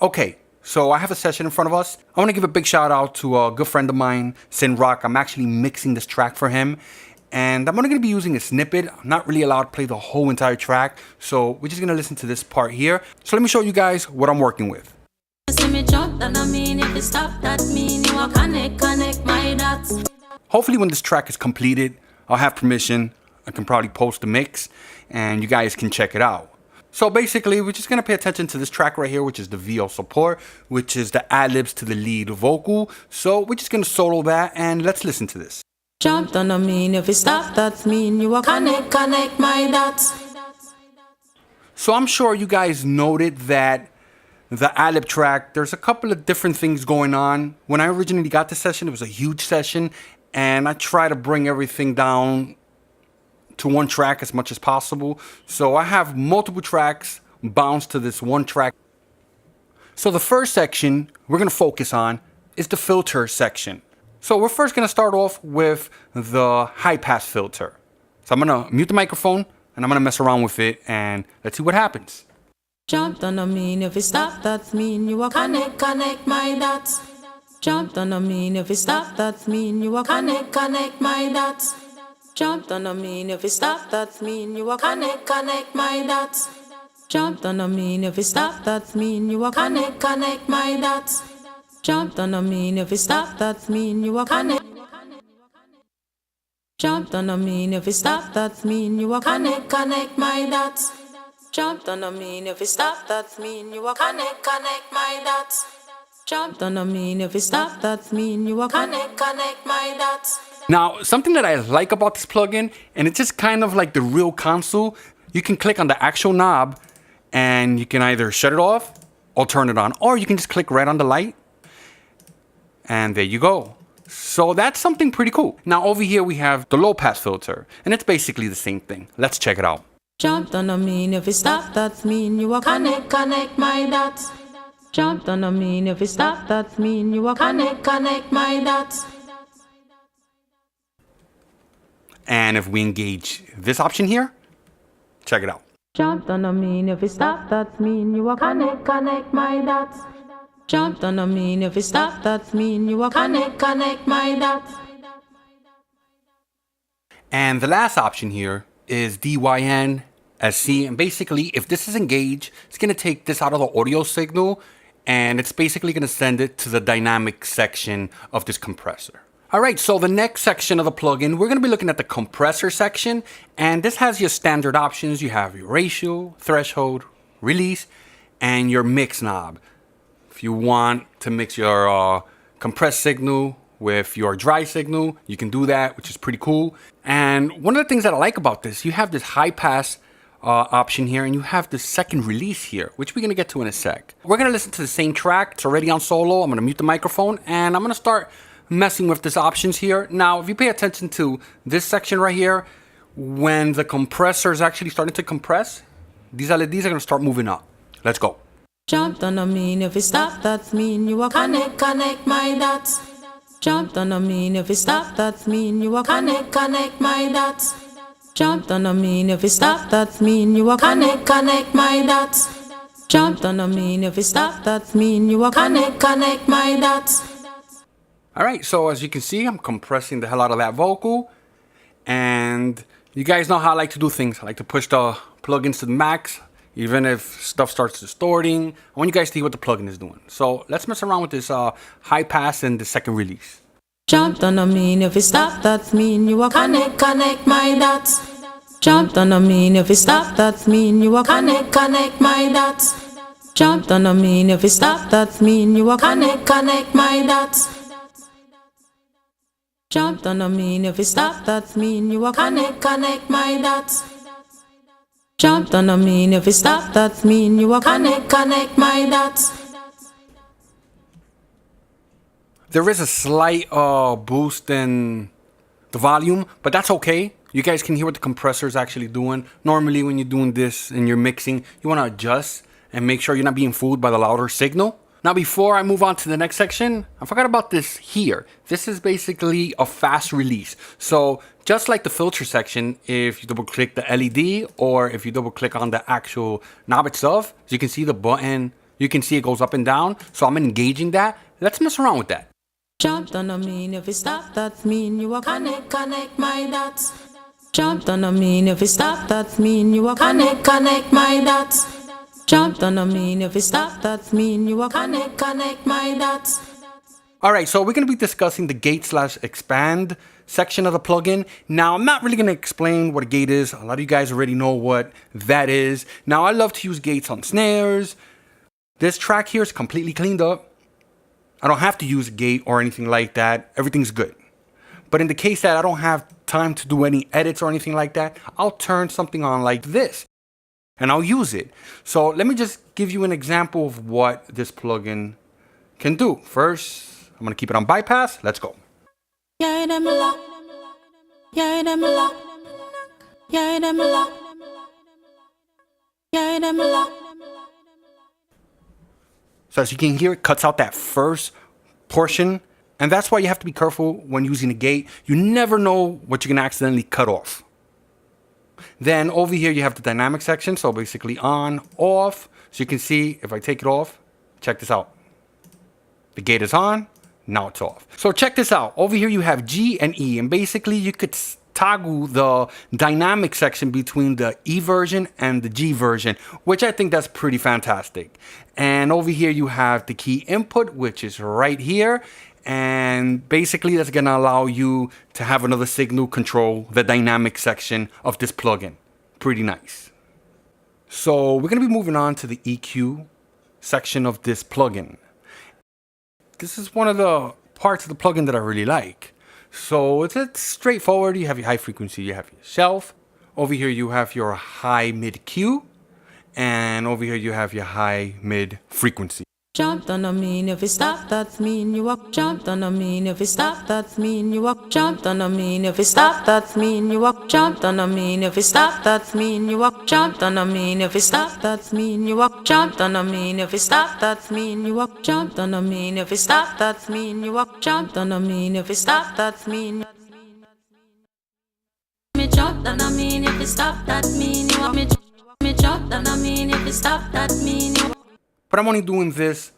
Okay, so I have a session in front of us. I want to give a big shout out to a good friend of mine, Sin Rock. I'm actually mixing this track for him. And I'm only going to be using a snippet. I'm not really allowed to play the whole entire track. So we're just going to listen to this part here. So let me show you guys what I'm working with. Hopefully when this track is completed, I'll have permission. I can probably post the mix and you guys can check it out. So basically, we're just going to pay attention to this track right here, which is the VO support, which is the ad-libs to the lead vocal. So we're just going to solo that and let's listen to this. Jumped on a mean, if you stop, that mean you are connect my dots. So I'm sure you guys noted that the ad-lib track, there's a couple of different things going on. When I originally got this session, it was a huge session and I try to bring everything down to one track as much as possible. So I have multiple tracks bounced to this one track. So the first section we're going to focus on is the filter section. So we're first going to start off with the high pass filter. So I'm going to mute the microphone and I'm going to mess around with it and let's see what happens. Jumped on a mean, if you stop, that mean you are connect my dots. Jumped on a mean, if you stop, that mean you are connect my dots. Jumped on a mean, if you stop, that mean you are connect my dots. Jumped on a mean, if you stop, that mean you are connect my dots. Jumped on a mean, if you stop, that mean you are connect. Jumped on a mean, if you stop, that mean you are connect my dots. Jumped on a mean, if you stop, that mean you are connect my dots. Jumped on a mean, if you stop, that mean you are connect my dots. Now, something that I like about this plugin, and it's just kind of like the real console, you can click on the actual knob and you can either shut it off or turn it on, or you can just click right on the light and there you go. So that's something pretty cool. Now over here we have the low pass filter and it's basically the same thing. Let's check it out. Jumped on a mean, if you stop, that mean you are connect my dots. Jumped on a mean, if you stop, that mean you are connect my dots. And if we engage this option here, check it out. Jumped on a mean, if you stop, that mean you are connect my dots. Jumped on a mean, if you stop, that mean you are connect my dots. And the last option here is DYN SC. And basically, if this is engaged, it's going to take this out of the audio signal and it's basically going to send it to the dynamic section of this compressor. All right, so the next section of the plugin, we're going to be looking at the compressor section, and this has your standard options. You have your ratio, threshold, release, and your mix knob. If you want to mix your compressed signal with your dry signal, you can do that, which is pretty cool. And one of the things that I like about this, you have this high pass option here, and you have the second release here, which we're going to get to in a sec. We're going to listen to the same track. It's already on solo. I'm going to mute the microphone, and I'm going to start messing with these options here. Now, if you pay attention to this section right here, when the compressor is actually starting to compress, these LEDs are going to start moving up. Let's go. Jumped on a mean, if you stop, that mean you are connect my dots. Jumped on a mean, if you stop, that mean you are connect my dots. Jumped on a mean, if you stop, that mean you are connect my dots. Jumped on a mean, if you stop, that mean you are connect my dots. All right, so as you can see, I'm compressing the hell out of that vocal. And you guys know how I like to do things. I like to push the plugins to the max, even if stuff starts distorting. I want you guys to hear what the plugin is doing. So let's mess around with this high pass and the second release. Jumped on a mean, if you stop, that mean you are connect my dots. Jumped on a mean, if you stop, that mean you are connect my dots. Jumped on a mean, if you stop, that mean you are connect my dots. Jumped on a mean, if you stop, that mean you are connect my dots. Jumped on a mean, if you stop, that mean you are connect my dots. There is a slight boost in the volume, but that's okay. You guys can hear what the compressor is actually doing. Normally when you're doing this and you're mixing, you want to adjust and make sure you're not being fooled by the louder signal. Now, before I move on to the next section, I forgot about this here. This is basically a fast release. So just like the filter section, if you double click the LED or if you double click on the actual knob itself, as you can see the button You can see it goes up and down. So I'm engaging that. Let's mess around with that. Jump on mean if you stop, that mean you are connect my dots. Jump on mean if you stop, that mean you are connect my dots. Jump on mean if you stop, that mean you are connect my dots. All right, so we're going to be discussing the gate/expand section of the plugin. Now, I'm not really going to explain what a gate is. A lot of you guys already know what that is. Now, I love to use gates on snares. This track here is completely cleaned up. I don't have to use a gate or anything like that. Everything's good. But in the case that I don't have time to do any edits or anything like that, I'll turn something on like this and I'll use it. So let me just give you an example of what this plugin can do. First, I'm going to keep it on bypass. Let's go. Yeah, them lock. Yeah, them lock. Yeah, them lock. Yeah, them lock. So as you can hear, it cuts out that first portion. And that's why you have to be careful when using a gate. You never know what you're going to accidentally cut off. Then over here, you have the dynamic section. So basically on, off. So you can see if I take it off, check this out. The gate is on. Now it's off. So check this out. Over here you have G and E, and basically you could toggle the dynamic section between the E version and the G version, which I think that's pretty fantastic. And over here you have the key input, which is right here. And basically that's gonna allow you to have another signal control the dynamic section of this plugin. Pretty nice. So we're gonna be moving on to the EQ section of this plugin. This is one of the parts of the plugin that I really like. So it's straightforward. You have your high frequency, you have your shelf. Over here you have your high mid Q. And over here you have your high mid frequency. Jumped on mean if you stop, that mean you walk. Jumped on mean if you stop, that mean you walk. Jumped on mean if you stop, that mean you walk. Jumped on mean if you stop, that mean you walk. Jumped on mean if you stop, that mean you walk. Jumped on mean if you stop, that mean you walk. Jumped on mean if you stop, that mean you walk. Jumped on mean if you stop, that mean. Me jumped on mean if you stop, that mean you walk. Me jumped on mean if you stop, that mean you walk. But I'm only doing this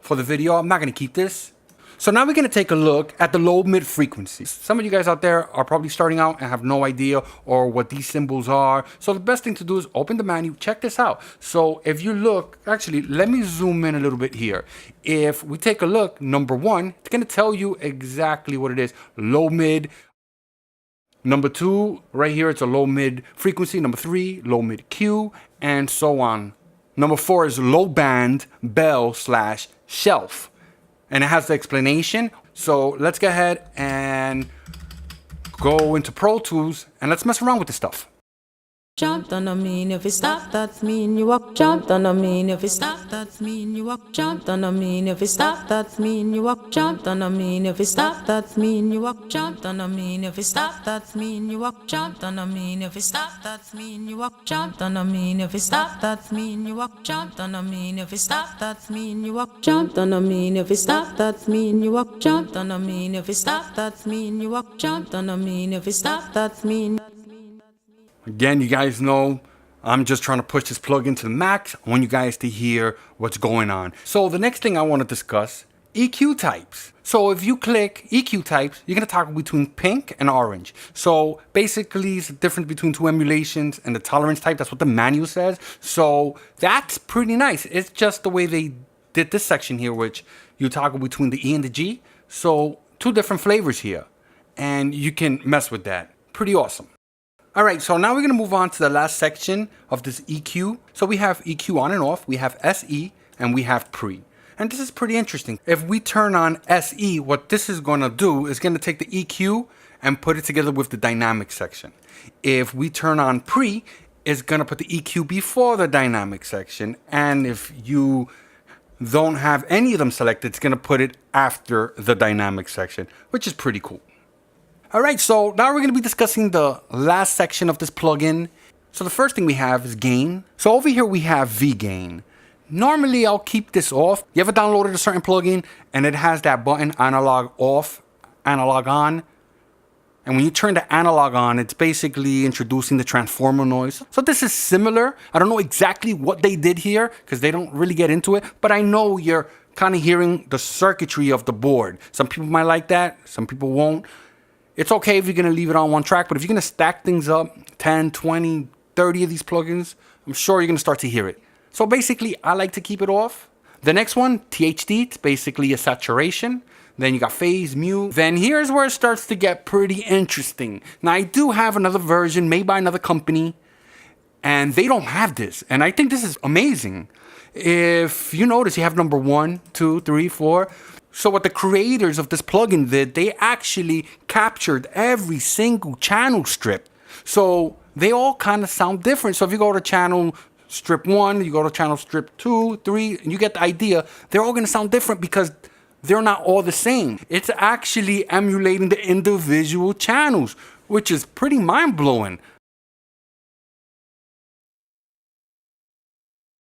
for the video. I'm not going to keep this. So now we're going to take a look at the low mid frequency. Some of you guys out there are probably starting out and have no idea or what these symbols are. So the best thing to do is open the menu, check this out. So if you look, actually, let me zoom in a little bit here. If we take a look, number one, it's going to tell you exactly what it is. Low mid. Number two, right here, it's a low mid frequency. Number three, low mid Q, and so on. Number four is low band bell/shelf. And it has the explanation. So let's go ahead and go into Pro Tools and let's mess around with this stuff. Jumped on mean if you stop, that mean you walk. Jumped on mean if you stop, that mean you walk. Jumped on mean if you stop, that mean you walk. Jumped on mean if you stop, that mean you walk. Jumped on mean if you stop, that mean you walk. Jumped on mean if you stop, that mean you walk. Jumped on mean if you stop, that mean you walk. Jumped on mean if you stop, that mean you walk. Jumped on mean if you stop, that mean you walk. Jumped on mean if you stop, that mean you walk. Jumped on mean if you stop, that mean. Again, you guys know I'm just trying to push this plugin to the max. I want you guys to hear what's going on. So the next thing I want to discuss, EQ types. So if you click EQ types, you're going to toggle between pink and orange. So basically it's the difference between two emulations and the tolerance type. That's what the manual says. So that's pretty nice. It's just the way they did this section here, which you toggle between the E and the G. So two different flavors here. And you can mess with that. Pretty awesome. All right, so now we're going to move on to the last section of this EQ. So we have EQ on and off, we have SE, and we have pre. And this is pretty interesting. If we turn on SE, what this is going to do is going to take the EQ and put it together with the dynamic section. If we turn on pre, it's going to put the EQ before the dynamic section. And if you don't have any of them selected, it's going to put it after the dynamic section, which is pretty cool. All right, so now we're going to be discussing the last section of this plugin. So the first thing we have is gain. So over here we have V-gain. Normally I'll keep this off. You ever downloaded a certain plugin and it has that button analog off, analog on? And when you turn the analog on, it's basically introducing the transformer noise. So this is similar. I don't know exactly what they did here because they don't really get into it, but I know you're kind of hearing the circuitry of the board. Some people might like that, some people won't. It's okay if you're going to leave it on one track, but if you're going to stack things up, 10, 20, 30 of these plugins, I'm sure you're going to start to hear it. So basically, I like to keep it off. The next one, THD, it's basically a saturation. Then you got phase, mu. Then here's where it starts to get pretty interesting. Now, I do have another version made by another company, and they don't have this. And I think this is amazing. If you notice, you have number 1, 2, 3, 4. So what the creators of this plugin did, they actually captured every single channel strip. So they all kind of sound different. So if you go to channel strip 1, you go to channel strip 2, 3, and you get the idea. They're all going to sound different because they're not all the same. It's actually emulating the individual channels, which is pretty mind-blowing.